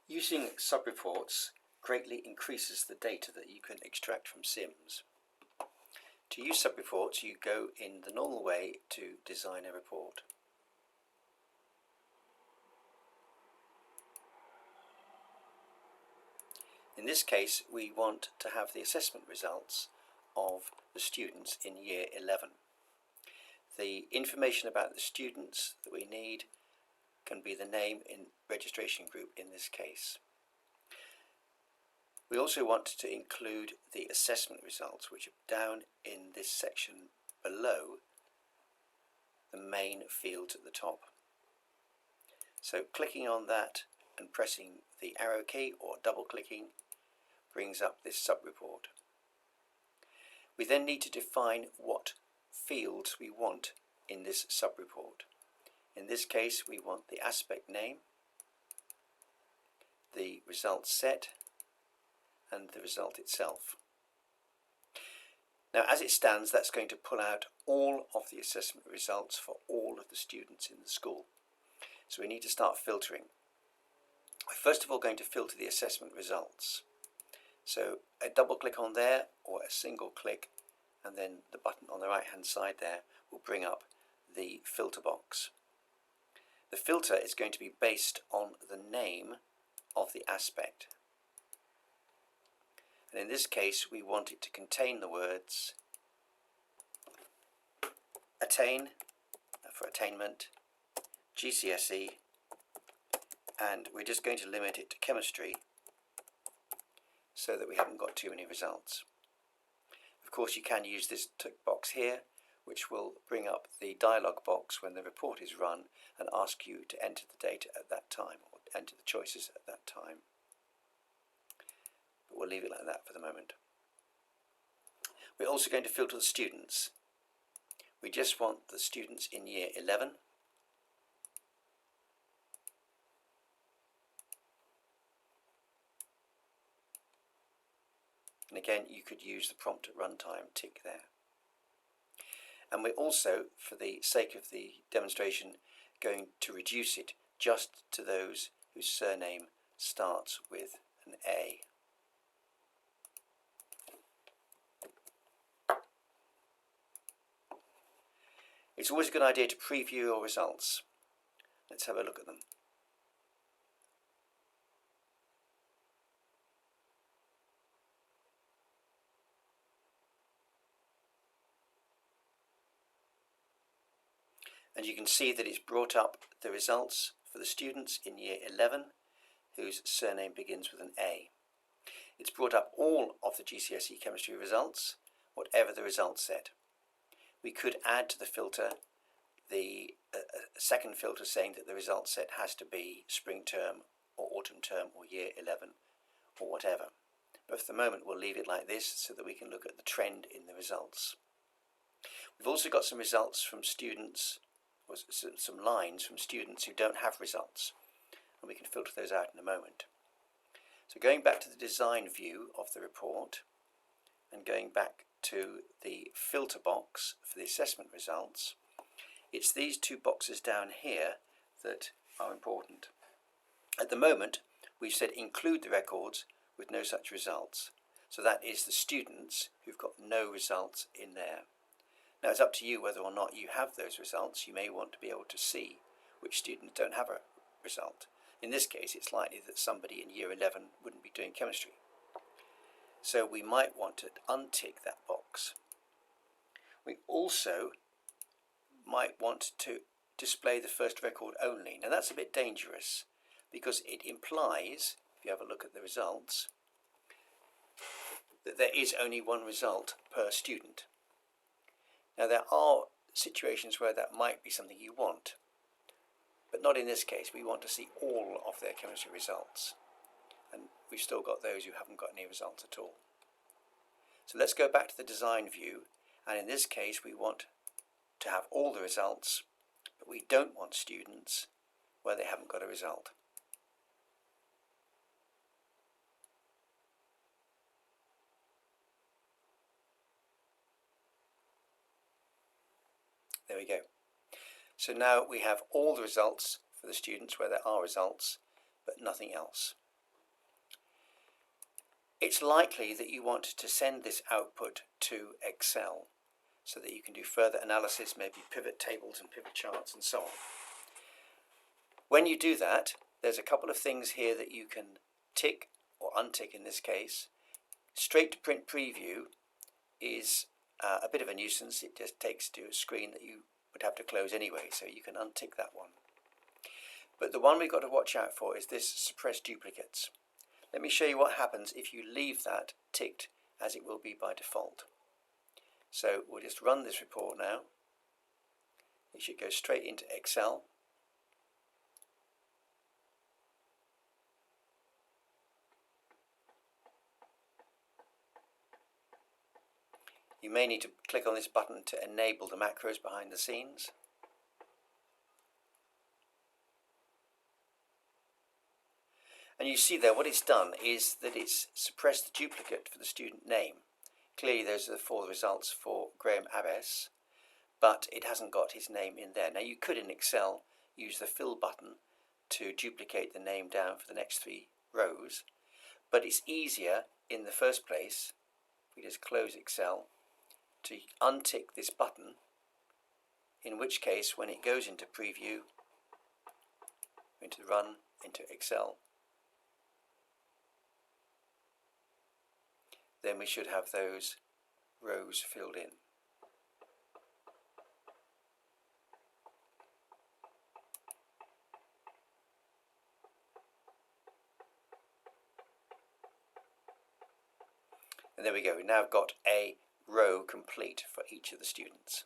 Using subreports greatly increases the data that you can extract from SIMS. To use subreports, you go in the normal way to design a report. In this case, we want to have the assessment results of the students in Year 11. The information about the students that we need can be the name in registration group in this case. We also want to include the assessment results, which are down in this section below the main fields at the top. So clicking on that and pressing the arrow key or double clicking brings up this subreport. We then need to define what fields we want in this subreport. In this case, we want the aspect name, the result set, and the result itself. Now, as it stands, that's going to pull out all of the assessment results for all of the students in the school. So we need to start filtering. We're first of all going to filter the assessment results. So a double click on there or a single click, and then the button on the right hand side there will bring up the filter box. The filter is going to be based on the name of the aspect. And in this case, we want it to contain the words attain for attainment, GCSE, and we're just going to limit it to chemistry so that we haven't got too many results. Of course, you can use this tick box here, which will bring up the dialog box when the report is run and ask you to enter the data at that time or enter the choices at that time. But we'll leave it like that for the moment. We're also going to filter the students. We just want the students in Year 11. And again, you could use the prompt at runtime tick there. And we're also, for the sake of the demonstration, going to reduce it just to those whose surname starts with an A. It's always a good idea to preview your results. Let's have a look at them. And you can see that it's brought up the results for the students in Year 11 whose surname begins with an A. It's brought up all of the GCSE chemistry results, whatever the result set. We could add to the filter the second filter saying that the result set has to be spring term or autumn term or Year 11 or whatever. But for the moment we'll leave it like this so that we can look at the trend in the results. We've also got some results from students, or some lines from students who don't have results, and we can filter those out in a moment. So going back to the design view of the report and going back to the filter box for the assessment results, it's these two boxes down here that are important. At the moment, we've said include the records with no such results. So that is the students who've got no results in there. Now it's up to you whether or not you have those results. You may want to be able to see which students don't have a result. In this case, it's likely that somebody in Year 11 wouldn't be doing chemistry. So we might want to untick that box. We also might want to display the first record only. Now that's a bit dangerous because it implies, if you have a look at the results, that there is only one result per student. Now there are situations where that might be something you want, but not in this case. We want to see all of their chemistry results, and we've still got those who haven't got any results at all. So let's go back to the design view, and in this case we want to have all the results, but we don't want students where they haven't got a result. There we go. So now we have all the results for the students where there are results, but nothing else. It's likely that you want to send this output to Excel so that you can do further analysis, maybe pivot tables and pivot charts and so on. When you do that, there's a couple of things here that you can tick or untick in this case. Straight to print preview is a bit of a nuisance. It just takes to a screen that you would have to close anyway, so you can untick that one. But the one we've got to watch out for is this suppress duplicates. Let me show you what happens if you leave that ticked as it will be by default. So we'll just run this report now. It should go straight into Excel. You may need to click on this button to enable the macros behind the scenes. And you see there what it's done is that it's suppressed the duplicate for the student name. Clearly those are the 4 results for Graham Abbess, but it hasn't got his name in there. Now you could in Excel use the fill button to duplicate the name down for the next 3 rows, but it's easier in the first place, if we just close Excel, to untick this button, in which case when it goes into preview, into run, into Excel, then we should have those rows filled in. And there we go, we've now got a row complete for each of the students.